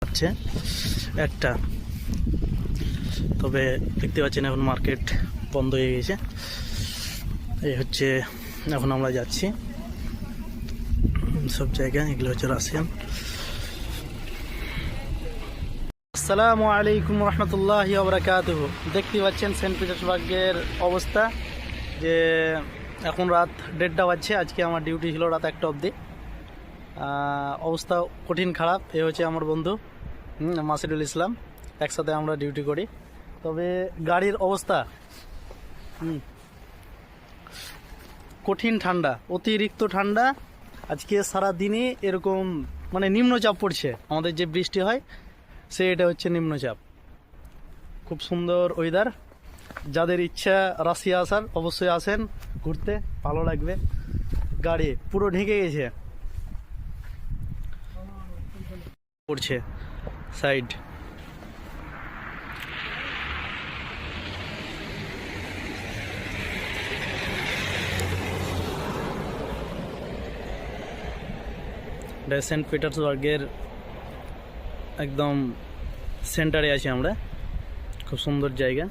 আছে একটা, তবে দেখতে পাচ্ছেন এখন মার্কেট বন্ধ হয়ে গেছে। এই হচ্ছে এখন আমরা যাচ্ছি সব জায়গায়। এগুলো হচ্ছে রাশিয়ান। আসসালামু আলাইকুম রহমতুল্লাহি ওয়া বারাকাতুহু। দেখতে পাচ্ছেন সেন্ট পিটার্সবার্গের অবস্থা, যে এখন রাত 1:30 বাজছে। আজকে আমার ডিউটি ছিল রাত 1টা অবধি। অবস্থা কঠিন খারাপ। এ হচ্ছে আমার বন্ধু মাসিদুল ইসলাম, একসাথে আমরা ডিউটি করি। তবে গাড়ির অবস্থা কঠিন ঠান্ডা, অতিরিক্ত ঠান্ডা। আজকে সারা দিনই এরকম মানে নিম্নচাপ পড়ছে। আমাদের যে বৃষ্টি হয় এটা হচ্ছে নিম্নচাপ। খুব সুন্দর ওয়েদার। যাদের ইচ্ছা রাশিয়া আসার অবশ্যই আসেন ঘুরতে, ভালো লাগবে। গাড়ি পুরো ঢেকে গেছে, পড়ছে সাইড। সেন্ট পিটার্সবার্গের একদম সেন্টারে আছি আমরা। খুব সুন্দর জায়গা।